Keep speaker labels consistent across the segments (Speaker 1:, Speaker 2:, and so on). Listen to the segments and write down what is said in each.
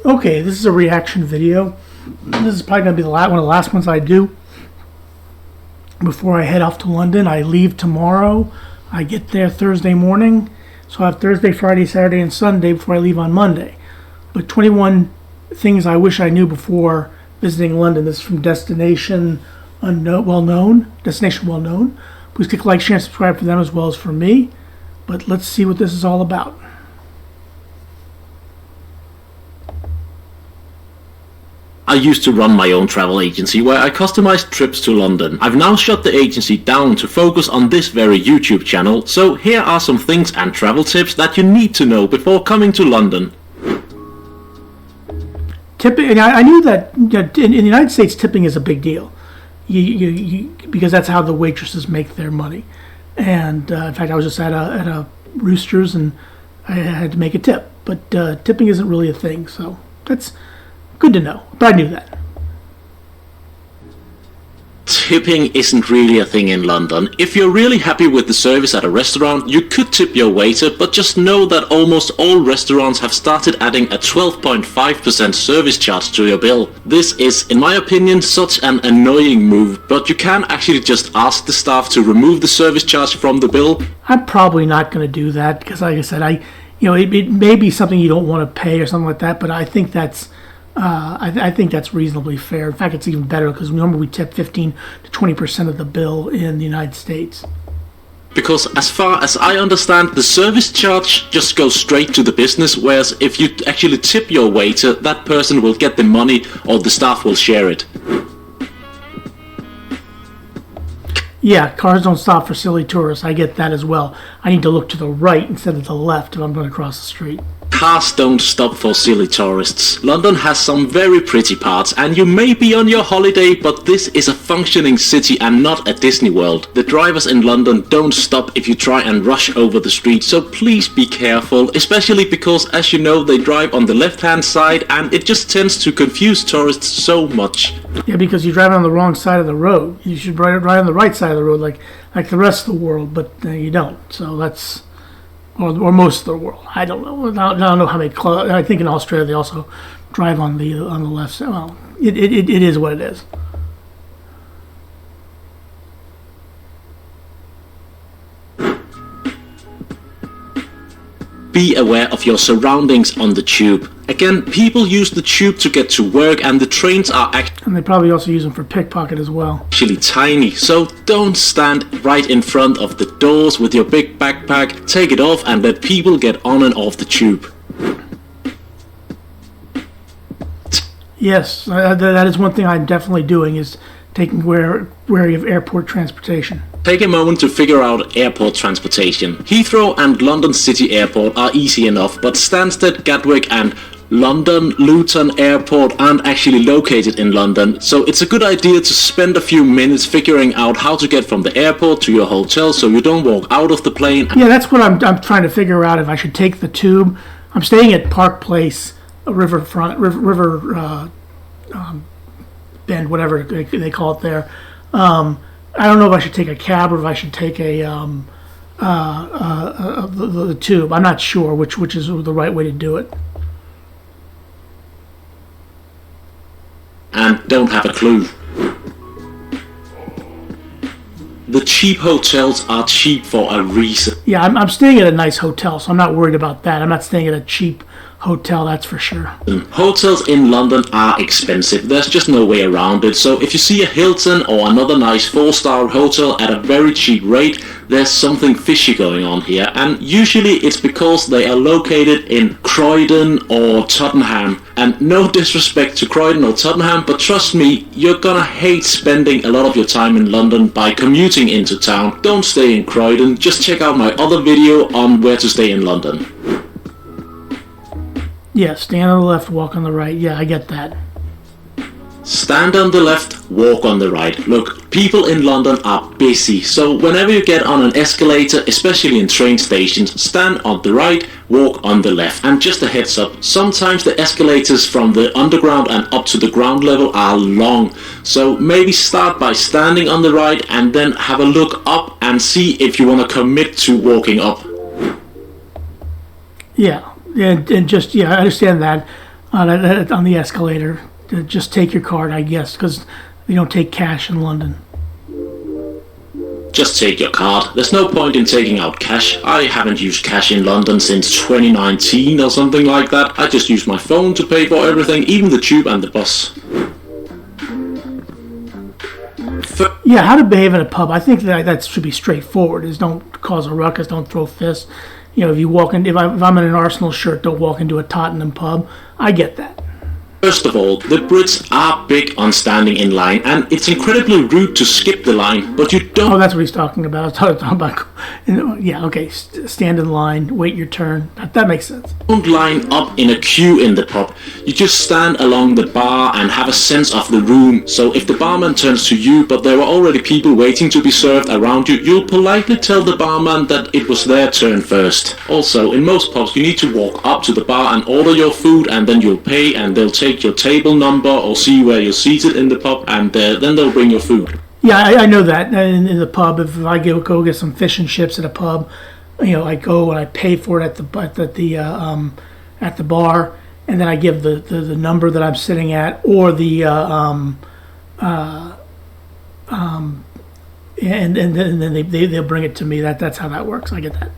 Speaker 1: Okay, this is a reaction video. This is probably going to be one of the last ones I do before I head off to London. I leave tomorrow. I get there Thursday morning. So I have Thursday, Friday, Saturday, and Sunday before I leave on Monday. But 21 things I wish I knew before visiting London. This is from Destination Well Known. Please click like, share, and subscribe for them as well as for me. But let's see what this is all about.
Speaker 2: I used to run my own travel agency where I customized trips to London. I've now shut the agency down to focus on this very YouTube channel, so here are some things and travel tips that you need to know before coming to London.
Speaker 1: Tipping, I knew that in the United States tipping is a big deal, because that's how the waitresses make their money. And in fact, I was just at a Roosters and I had to make a tip, but tipping isn't really a thing, so that's good to know, but I knew that.
Speaker 2: Tipping isn't really a thing in London. If you're really happy with the service at a restaurant, you could tip your waiter, but just know that almost all restaurants have started adding a 12.5% service charge to your bill. This is, in my opinion, such an annoying move, but you can actually just ask the staff to remove the service charge from the bill.
Speaker 1: I'm probably not going to do that because, like I said, it may be something you don't want to pay or something like that, but I think that's I think that's reasonably fair. In fact, it's even better because normally we tip 15 to 20% of the bill in the United States.
Speaker 2: Because as far as I understand, the service charge just goes straight to the business, whereas if you actually tip your waiter, that person will get the money or the staff will share it.
Speaker 1: Yeah, cars don't stop for silly tourists. I get that as well. I need to look to the right instead of the left if I'm going to cross the street.
Speaker 2: Cars don't stop for silly tourists. London has some very pretty parts, and you may be on your holiday, but this is a functioning city and not a Disney World. The drivers in London don't stop if you try and rush over the street, so please be careful, especially because, as you know, they drive on the left-hand side, and it just tends to confuse tourists so much.
Speaker 1: Yeah, because you drive on the wrong side of the road. You should ride on the right side of the road like the rest of the world, but you don't. So that's... Or most of the world. I don't know. I don't know how many. I think in Australia they also drive on the left side. Well, it is what it is.
Speaker 2: Be aware of your surroundings on the tube. Again, people use the tube to get to work, and the trains are
Speaker 1: and they probably also use them for pickpocket as well.
Speaker 2: Actually tiny, so don't stand right in front of the doors with your big backpack. Take it off and let people get on and off the tube.
Speaker 1: Yes, that is one thing I'm definitely doing, is taking wary of airport transportation.
Speaker 2: Take a moment to figure out airport transportation. Heathrow and London City Airport are easy enough, but Stansted, Gatwick and London Luton Airport aren't actually located in London, so it's a good idea to spend a few minutes figuring out how to get from the airport to your hotel so you don't walk out of the plane.
Speaker 1: Yeah, that's what I'm trying to figure out, if I should take the tube. I'm staying at Park Place, Riverfront, River Bend, whatever they call it there. I don't know if I should take a cab or if I should take the tube. I'm not sure which is the right way to do it.
Speaker 2: And don't have a clue. The cheap hotels are cheap for a reason.
Speaker 1: Yeah, I'm staying at a nice hotel, so I'm not worried about that. I'm not staying at a cheap hotel, that's for sure.
Speaker 2: Hotels in London are expensive. There's just no way around it. So if you see a Hilton or another nice 4-star hotel at a very cheap rate, there's something fishy going on here. And usually it's because they are located in Croydon or Tottenham. And no disrespect to Croydon or Tottenham, but trust me, you're gonna hate spending a lot of your time in London by commuting into town. Don't stay in Croydon. Just check out my other video on where to stay in London.
Speaker 1: Yeah, stand on the left, walk on the right. Yeah, I get that.
Speaker 2: Stand on the left, walk on the right. Look, people in London are busy, so whenever you get on an escalator, especially in train stations, stand on the right, walk on the left. And just a heads up, sometimes the escalators from the underground and up to the ground level are long, so maybe start by standing on the right and then have a look up and see if you want to commit to walking up.
Speaker 1: Yeah, and just, yeah, I understand that. On the escalator. To just take your card, I guess, because they don't take cash in London.
Speaker 2: Just take your card. There's no point in taking out cash. I haven't used cash in London since 2019 or something like that. I just use my phone to pay for everything, even the tube and the bus.
Speaker 1: Yeah, how to behave in a pub. I think that should be straightforward. Is don't cause a ruckus, don't throw fists. If you walk in, if I'm in an Arsenal shirt, don't walk into a Tottenham pub. I get that.
Speaker 2: First of all, the Brits are big on standing in line, and it's incredibly rude to skip the line, but you don't.
Speaker 1: Oh, that's what he's talking about. I was talking about. Yeah, okay. Stand in line, wait your turn. That makes sense.
Speaker 2: Don't line up in a queue in the pub. You just stand along the bar and have a sense of the room. So if the barman turns to you, but there were already people waiting to be served around you, you'll politely tell the barman that it was their turn first. Also, in most pubs, you need to walk up to the bar and order your food, and then you'll pay, and they'll take your table number or see where you're seated in the pub, and then they'll bring your food.
Speaker 1: Yeah, I know that in the pub. If I go get some fish and chips at a pub, I go and I pay for it at the bar, and then I give the number that I'm sitting at, or and then they'll bring it to me. That's how that works. I get that.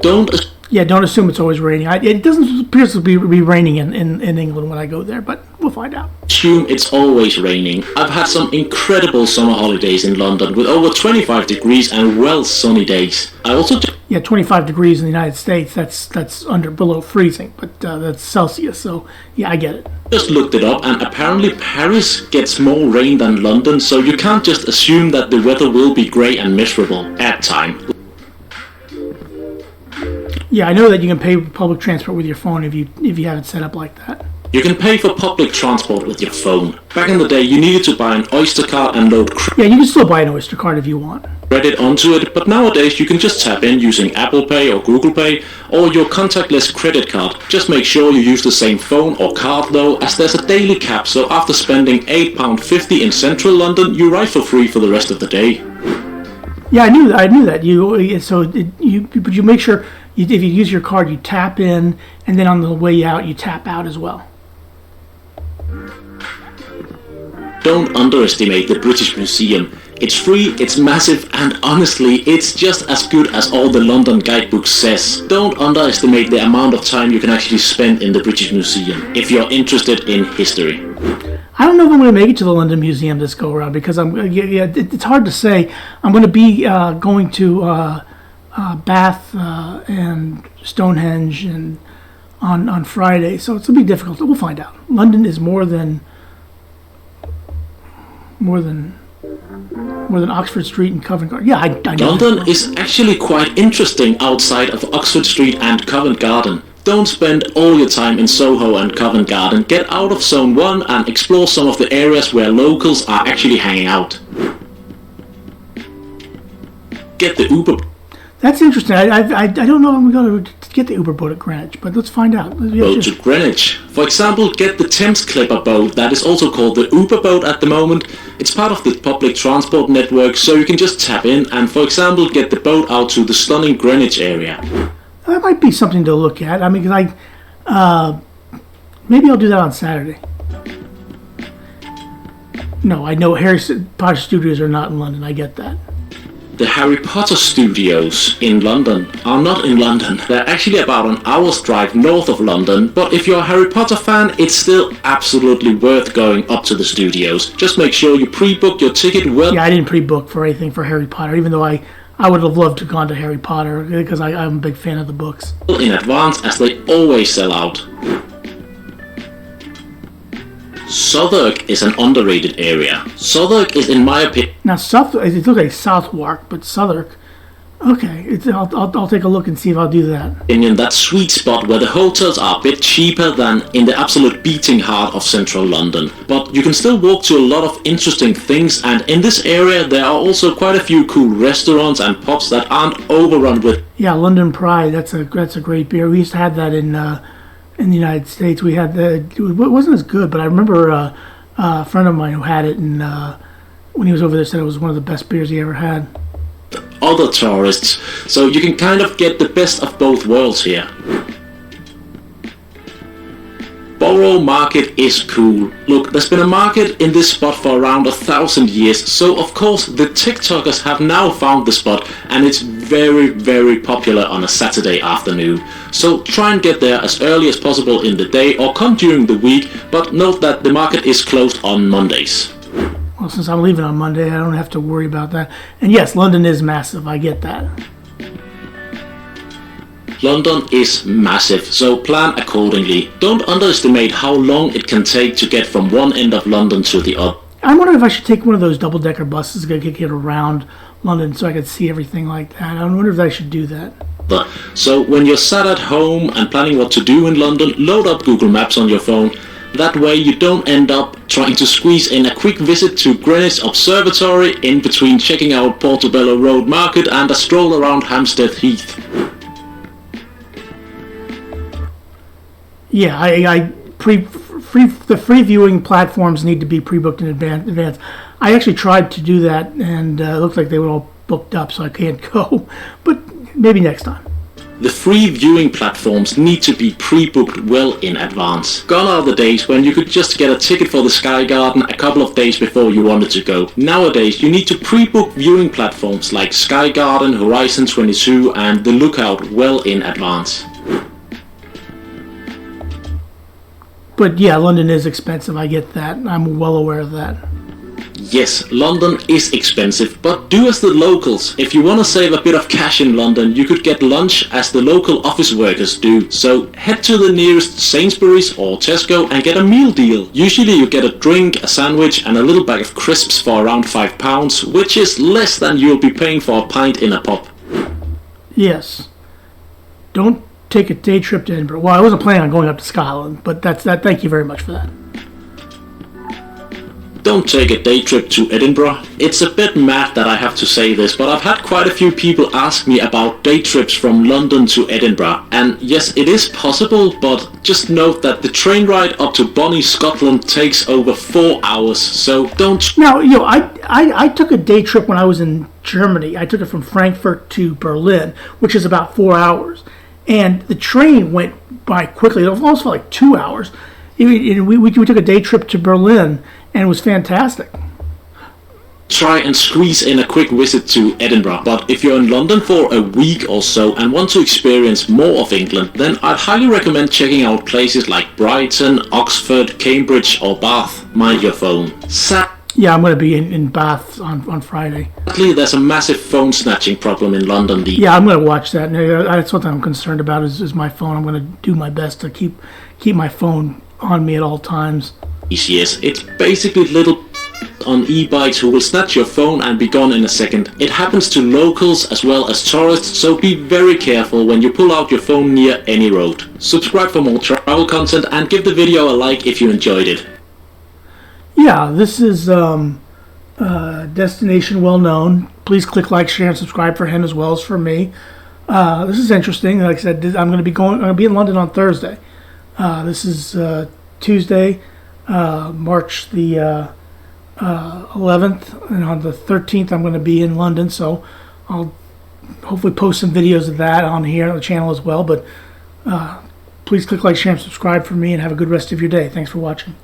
Speaker 1: Don't assume it's always raining. It doesn't appear to be raining in England when I go there, but we'll find out.
Speaker 2: Assume it's always raining. I've had some incredible summer holidays in London with over 25 degrees and sunny days. I also
Speaker 1: 25 degrees in the United States. That's below freezing, but that's Celsius. So yeah, I get it.
Speaker 2: Just looked it up, and apparently Paris gets more rain than London, so you can't just assume that the weather will be grey and miserable at time.
Speaker 1: Yeah, I know that you can pay public transport with your phone if you have it set up like that.
Speaker 2: You can pay for public transport with your phone. Back in the day, you needed to buy an Oyster card and load
Speaker 1: Yeah, you can still buy an Oyster card if you want.
Speaker 2: credit onto it, but nowadays you can just tap in using Apple Pay or Google Pay or your contactless credit card. Just make sure you use the same phone or card though, as there's a daily cap, so after spending £8.50 in central London, you ride for free for the rest of the day.
Speaker 1: Yeah, I knew that. But you make sure if you use your card, you tap in, and then on the way out, you tap out as well.
Speaker 2: Don't underestimate the British Museum. It's free, it's massive, and honestly, it's just as good as all the London guidebooks says. Don't underestimate the amount of time you can actually spend in the British Museum, if you're interested in history.
Speaker 1: I don't know if I'm going to make it to the London Museum this go around, because it's hard to say. I'm going to be going to Bath and Stonehenge and on Friday, so it's going to be difficult. We'll find out. London is more than Oxford Street and Covent Garden. Yeah, I know.
Speaker 2: London is actually quite interesting outside of Oxford Street and Covent Garden. Don't spend all your time in Soho and Covent Garden. Get out of Zone 1 and explore some of the areas where locals are actually hanging out. Get the Uber.
Speaker 1: That's interesting. I don't know if I'm going to get the Uber boat at Greenwich, but let's find out.
Speaker 2: Boat to Greenwich. For example, get the Thames Clipper boat that is also called the Uber boat at the moment. It's part of the public transport network, so you can just tap in and, for example, get the boat out to the stunning Greenwich area.
Speaker 1: That might be something to look at. I mean, maybe I'll do that on Saturday. No, I know Harry Potter Studios are not in London. I get that.
Speaker 2: The Harry Potter Studios in London are not in London. They're actually about an hour's drive north of London, but if you're a Harry Potter fan, it's still absolutely worth going up to the studios. Just make sure you pre-book your ticket well.
Speaker 1: Yeah, I didn't pre-book for anything for Harry Potter, even though I would have loved to have gone to Harry Potter, because I'm a big fan of the books.
Speaker 2: In advance, as they always sell out. Southwark is an underrated area. Southwark is, in my opinion...
Speaker 1: Now, it looks like Southwark, but Southwark... Okay, I'll take a look and see if I'll do that.
Speaker 2: In that sweet spot where the hotels are a bit cheaper than in the absolute beating heart of central London. But you can still walk to a lot of interesting things, and in this area there are also quite a few cool restaurants and pubs that aren't overrun with...
Speaker 1: Yeah, London Pride, that's a great beer. We used to have that in the United States. We had it wasn't as good, but I remember a friend of mine who had it, and when he was over there said it was one of the best beers he ever had.
Speaker 2: other tourists, so you can kind of get the best of both worlds here. Borough Market is cool. Look, there's been a market in this spot for around 1,000 years, so of course the TikTokers have now found the spot, and it's very, very popular on a Saturday afternoon. So try and get there as early as possible in the day or come during the week, but note that the market is closed on Mondays.
Speaker 1: Well, since I'm leaving on Monday, I don't have to worry about that. And yes, London is massive. I get that.
Speaker 2: London is massive, so plan accordingly. Don't underestimate how long it can take to get from one end of London to the other.
Speaker 1: I wonder if I should take one of those double-decker buses to get around London so I could see everything like that. I wonder if I should do that.
Speaker 2: So when you're sat at home and planning what to do in London, load up Google Maps on your phone. That way you don't end up trying to squeeze in a quick visit to Greenwich Observatory in between checking out Portobello Road Market and a stroll around Hampstead Heath.
Speaker 1: Yeah, the free viewing platforms need to be pre-booked in advance. I actually tried to do that, and it looked like they were all booked up, so I can't go. But maybe next time.
Speaker 2: The free viewing platforms need to be pre-booked well in advance. Gone are the days when you could just get a ticket for the Sky Garden a couple of days before you wanted to go. Nowadays you need to pre-book viewing platforms like Sky Garden, Horizon 22 and The Lookout well in advance.
Speaker 1: But yeah, London is expensive. I get that. I'm well aware of that.
Speaker 2: Yes, London is expensive, but do as the locals. If you want to save a bit of cash in London, you could get lunch as the local office workers do. So head to the nearest Sainsbury's or Tesco and get a meal deal. Usually you get a drink, a sandwich and a little bag of crisps for around £5, which is less than you'll be paying for a pint in a pub.
Speaker 1: Yes. Don't take a day trip to Edinburgh. Well, I wasn't planning on going up to Scotland, but that's that. Thank you very much for that.
Speaker 2: Don't take a day trip to Edinburgh. It's a bit mad that I have to say this, but I've had quite a few people ask me about day trips from London to Edinburgh. And yes, it is possible, but just note that the train ride up to Bonnie, Scotland takes over 4 hours, so don't...
Speaker 1: Now, I took a day trip when I was in Germany. I took it from Frankfurt to Berlin, which is about 4 hours. And the train went by quickly. It almost felt like 2 hours. We took a day trip to Berlin, and it was fantastic.
Speaker 2: Try and squeeze in a quick visit to Edinburgh, but if you're in London for a week or so and want to experience more of England, then I'd highly recommend checking out places like Brighton, Oxford, Cambridge or Bath. Mind your phone.
Speaker 1: Yeah, I'm going to be in Bath on Friday.
Speaker 2: Sadly, there's a massive phone snatching problem in London.
Speaker 1: Yeah, I'm going to watch that. That's what I'm concerned about is my phone. I'm going to do my best to keep my phone on me at all times.
Speaker 2: Yes, it's basically little on e-bikes who will snatch your phone and be gone in a second. It happens to locals as well as tourists, so be very careful when you pull out your phone near any road. Subscribe for more travel content and give the video a like if you enjoyed it.
Speaker 1: Yeah, this is Destination Well Known. Please click like, share, and subscribe for him as well as for me. This is interesting. Like I said, I'm going to be in London on Thursday. This is Tuesday, March the 11th, and on the 13th I'm going to be in London. So I'll hopefully post some videos of that on here on the channel as well. But please click like, share, and subscribe for me, and have a good rest of your day. Thanks for watching.